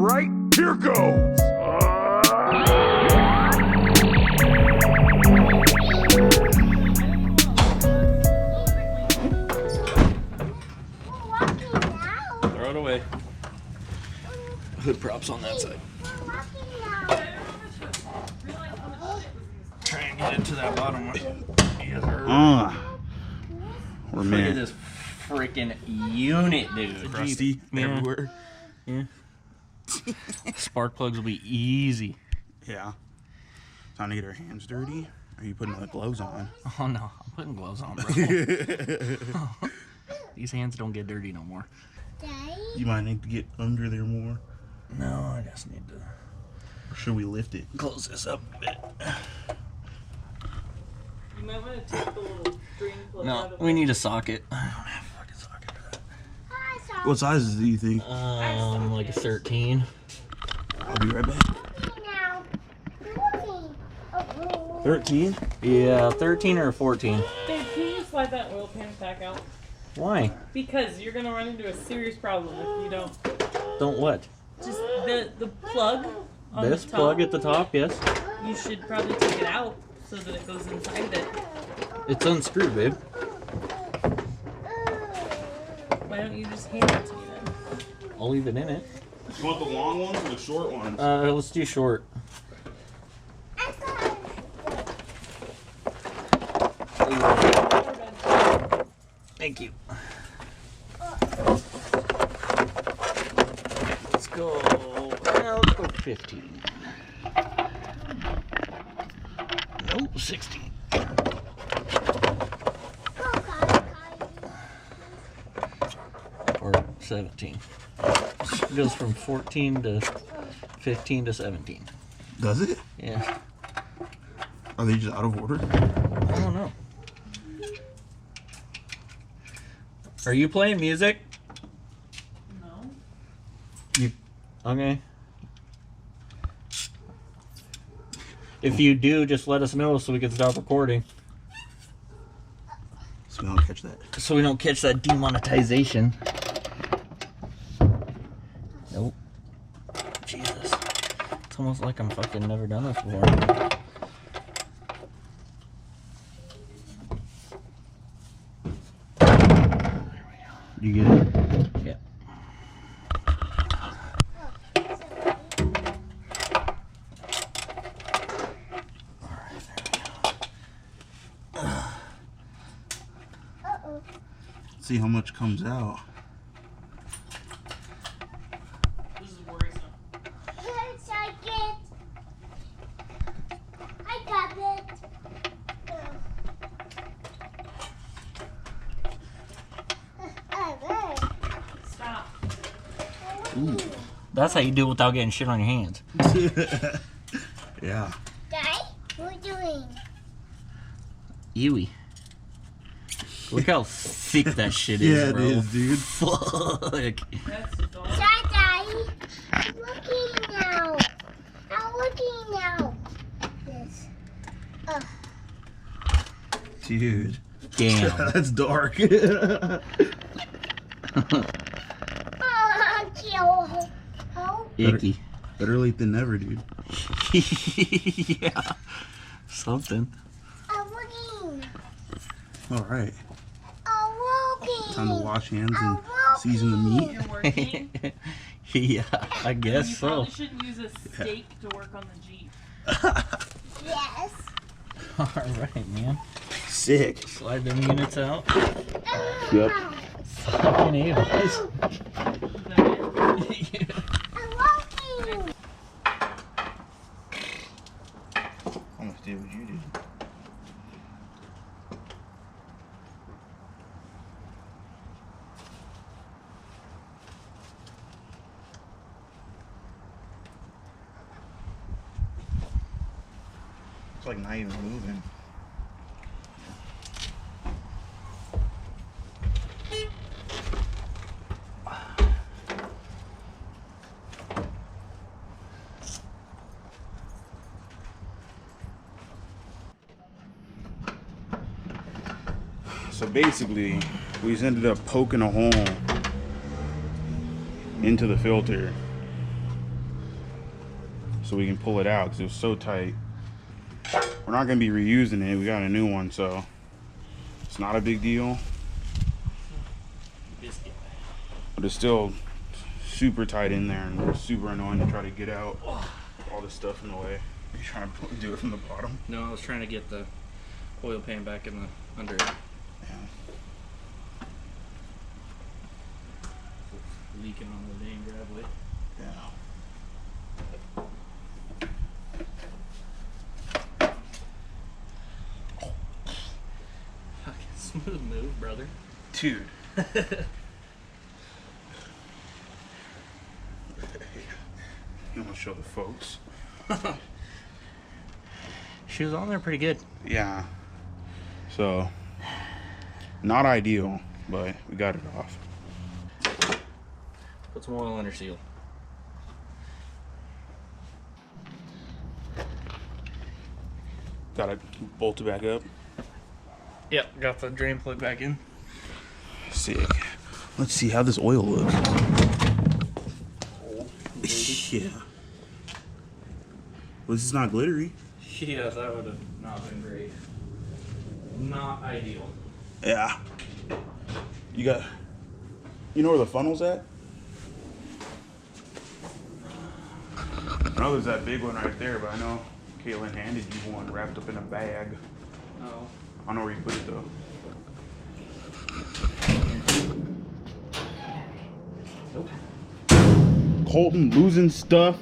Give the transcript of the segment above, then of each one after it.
right, here goes. Throw it away. Hood props on that side. Try and get into that bottom one. Yes, sir. We're Look at this freaking unit, dude. Rusty everywhere. Yeah. Spark plugs will be easy. Yeah. Time to get our hands dirty. Are you putting the gloves on? Oh no, I'm putting gloves on, bro. These hands don't get dirty no more. You might need to get under there more. No, I just need to. Or should we lift it? Close this up a bit. You might want to take the little string plug out No, of we it. need a socket. I don't have a fucking socket for that. What sizes do you think? Like a 13. I'll be right back. 13? Yeah, 13 or 14. Babe, can you slide that oil pan back out? Why? Because you're going to run into a serious problem if you don't. Don't what? Just the plug on This the top. plug at the top, yes. You should probably take it out so that it goes inside it. It's unscrewed, babe. Why don't you just hand it to me then? I'll leave it in it. You want the long ones or the short ones? Let's do short. Thank you. Let's go. Let's go 15. Nope, 16. Or 17. It goes from 14 to 15 to 17. Does it? Yeah. Are they just out of order? I don't know. Are you playing music? No. You okay? If you do, just let us know so we can stop recording. So we don't catch that. So we don't catch that demonetization. Nope. Jesus. It's almost like I'm fucking never done this before. You get it? Yeah. See how much comes out. This is worrisome. I got it. Stop. Ooh. That's how you do it without getting shit on your hands. Yeah. Daddy, what are you doing? Ewy. Look how thick that shit is, Yeah, it bro. is, dude. Fuck. That's dog. Daddy, I'm looking now. I'm looking now. Yes. Dude. Damn. That's dark. Kill. Oh, Icky. Better late than never, dude. Yeah. Something. I'm looking. All right. I'm looking. Time to wash hands and I'm season the meat. You're working. Yeah, I You guess so. probably shouldn't use a stake to work on the Jeep. Yes. Alright, man. Sick. Slide them units out. Yep. Fucking Avis. Is that it? I'm looking. Almost did what you did. It's like not even moving. So basically, we just ended up poking a hole into the filter. so we can pull it out because it was so tight. We're not going to be reusing it. We got a new one, so it's not a big deal. Biscuit. But it's still super tight in there and super annoying to try to get out all this stuff in the way. Are you trying to do it from the bottom? No, I was trying to get the oil pan back in the under it. Yeah. It's leaking on the dang driveway. Yeah. Fucking smooth move, brother. Dude. You want to show the folks? She was on there pretty good. Yeah. So, not ideal, but we got it off. Put some oil in her seal. Got it bolted back up. Yep, got the drain plug back in. Sick. Let's see how this oil looks. Yeah. Well, this is not glittery. Yeah, that would have not been great. Not ideal. Yeah. You know where the funnel's at? I know there's that big one right there, but I know Caitlin handed you one wrapped up in a bag. Oh. I don't know where you put it though. Nope. Colton losing stuff.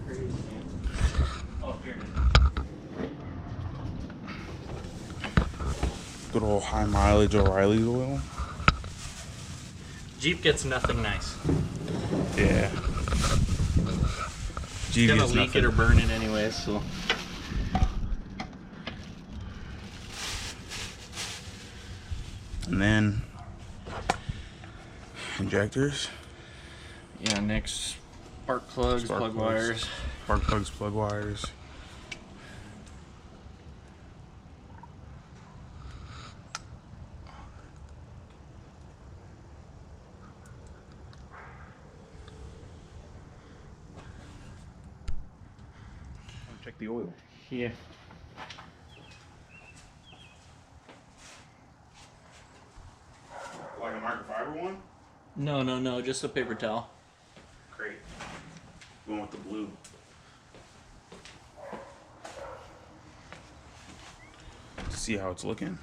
Crazy, man. Oh, here it is. Good old high mileage O'Reilly's oil. Jeep gets nothing nice. Yeah. Jeep It's gonna gets leak nothing. it or burn it anyway, so. And then injectors. Yeah, next spark plugs, Spark plug plugs. wires. Spark plugs, plug wires. Check the oil. Yeah. Like a microfiber one? No, just a paper towel. Great. Going with the blue. See how it's looking.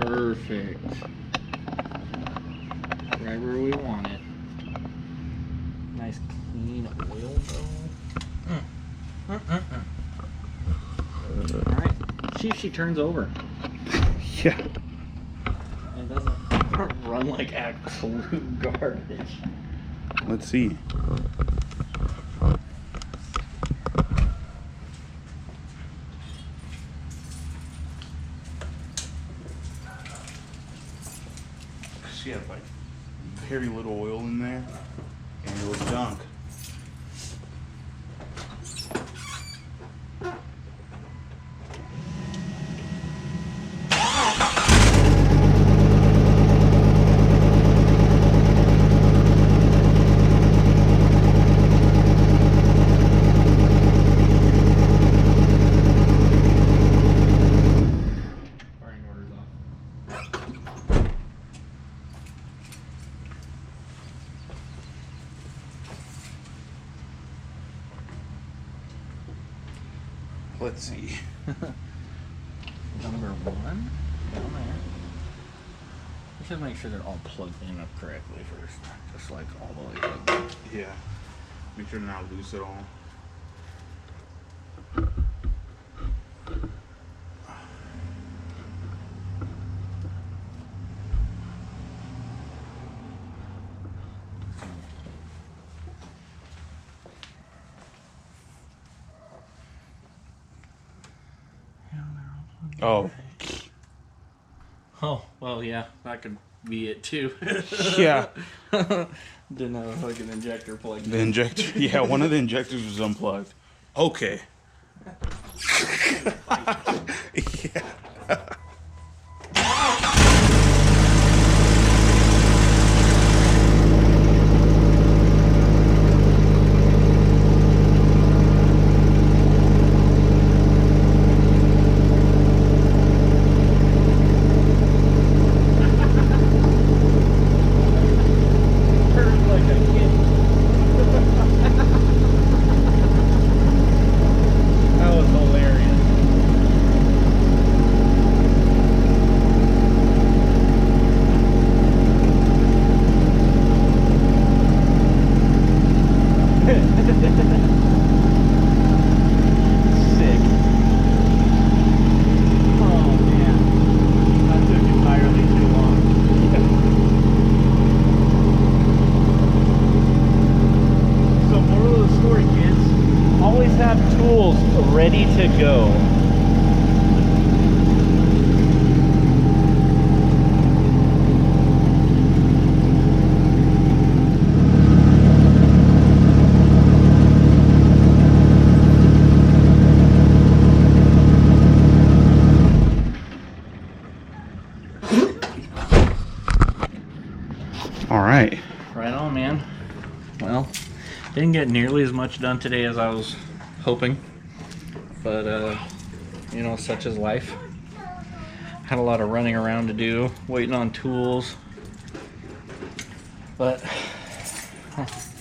Perfect. Right where we want it. Nice clean oil though. Alright. See if she turns over. Yeah. And doesn't run like absolute garbage. Let's see. She had like very little oil in there, and it was junk. Firing orders off. Let's see. Number one down there. Let's just make sure they're all plugged in up correctly first. Just like all the way up. Yeah. Make sure they're not loose at all. Oh, Oh, well, yeah, that could be it too. Yeah. Didn't have like an injector plugged The in. injector. Yeah, one of the injectors was unplugged. Okay. Yeah. Hurt like a kid. That was hilarious. Sick. Oh man, that took entirely too long. So moral of the story, kids, always have tools ready to go. All right. Right on, man. Well, didn't get nearly as much done today as I was hoping, but you know, such is life. Had a lot of running around to do, waiting on tools, but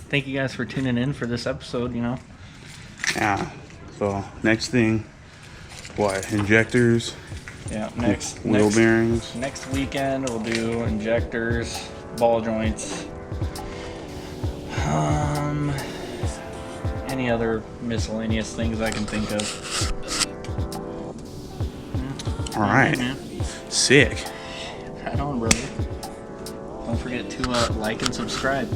thank you guys for tuning in for this episode. You know, Yeah. So next thing, what? Injectors, yeah. wheel bearings. Next weekend we'll do injectors, ball joints, any other miscellaneous things I can think of. All right. Man. Sick. Right on, brother. Don't forget to like and subscribe.